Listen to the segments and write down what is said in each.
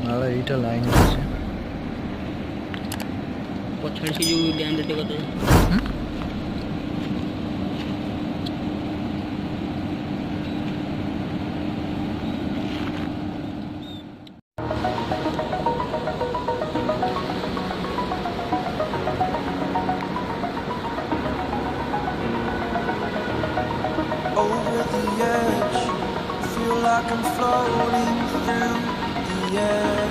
नाला एटा लाइन আছে पछड़ से जो डैम देते कत over the edge, feel like I'm floating through the air.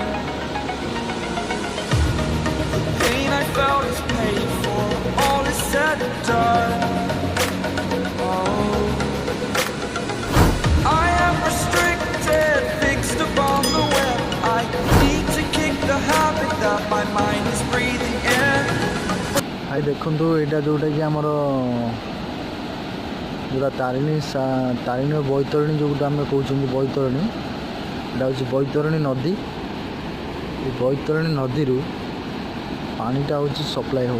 The pain I felt is paid for, all is said and done. Oh, I am restricted, fixed upon the web. I need to kick the habit that my mind is breathing in. आई देखंतु एटा जोटा कि हमर जोटा तारिणी बैतरणी जो आम कहते बैतरणी एटा हूँ बैतरणी नदी बैतरणी नदी पानीटा हूँ सप्लाई हो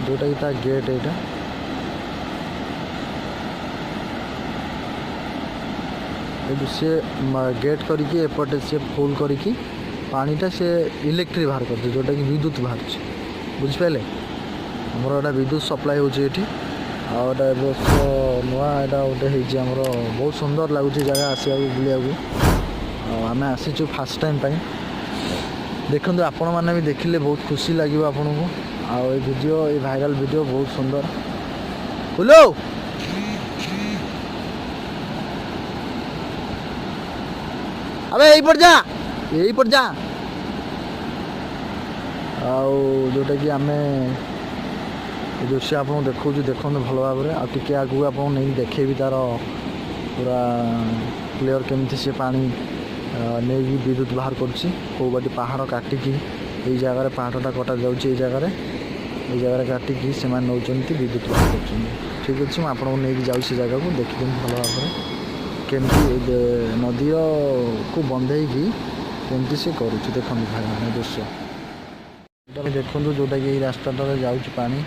जोटा कि ता गेट एटा सी गेट करके एपटे सी फुल करके पानीटा से इलेक्ट्रिक बाहर करते जोटा कि विद्युत बाहर बुझिपारे आमर एटा विद्युत सप्लाई होची एठी आटा बस नुआ एटा गोटे होती आमर बहुत सुंदर लगुच जगह आसा बुलिया आम आसीचु फास्ट टाइम देखो आपण मैंने भी देखिले बहुत खुशी लगे आपन को वीडियो ये भाइराल वीडियो बहुत सुंदर हेलो अबे यही पर जा जोटा कि आम दृश्य आप देखो देखो भल भाव में आगे आगू आप नहीं देखे भी तार पूरा क्लीयर केमती से पानी नहीं विद्युत बाहर करछि कौ बाटी पहाड़ काटिकी ये जगार पहाड़टा कटा जाऊँगी ये जगार काटिकी से नौ विद्युत बाहर कर ठीक अच्छे मुझे आपको नहीं जाऊँ से जगह को देखिए भल भाव में केमती नदी को बंधेकी केमती से करुच्ची देखो भाई मैंने दृश्य देखो जोटा कि रास्ताटा जाऊँगी पानी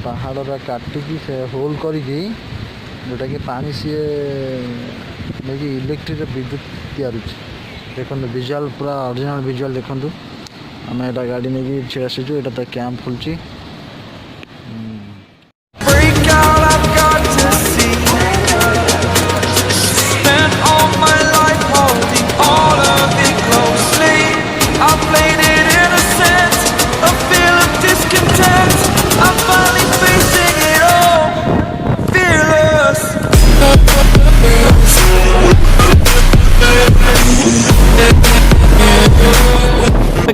पहाड़ काटिकी से होल करी जोटा कि पानी सी नहीं इलेक्ट्रिक विद्युत तैयार देखो विजुअल पूरा ओरिजिनल विजुअल देखो आम एटा गाड़ी नहीं छेड़ा आसीचु एटा तो camp खुलची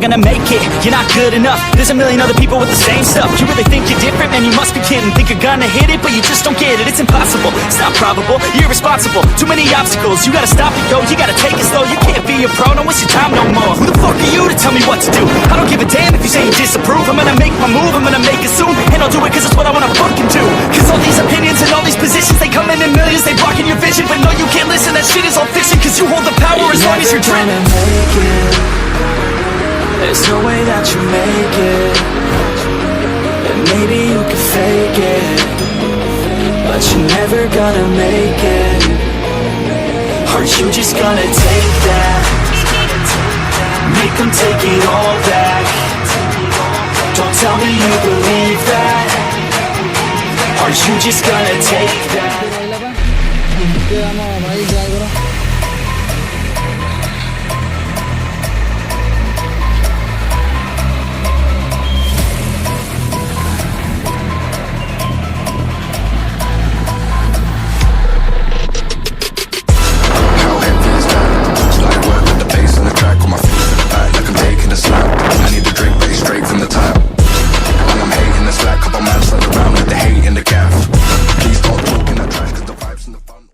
Gonna make it, you're not good enough. There's a million other people with the same stuff. You really think you're different? Man, you must be kidding. Think you're gonna hit it, but you just don't get it. It's impossible, it's not probable, you're irresponsible. Too many obstacles, you gotta stop it, yo. You gotta take it slow, you can't be a pro. Don't waste your time no more. Who the fuck are you to tell me what to do? I don't give a damn if you say you disapprove. I'm gonna make my move, I'm gonna make it soon. And I'll do it cause it's what I wanna fucking do. Cause all these opinions and all these positions, they come in millions, they blocking your vision. But no, you can't listen, that shit is all fiction. Cause you hold the power as long as you're dreaming. There's no way that you make it, and maybe you can fake it, but you're never gonna make it. Aren't you just gonna take that? Make them take it all back. Don't tell me you believe that. Aren't you just gonna take that?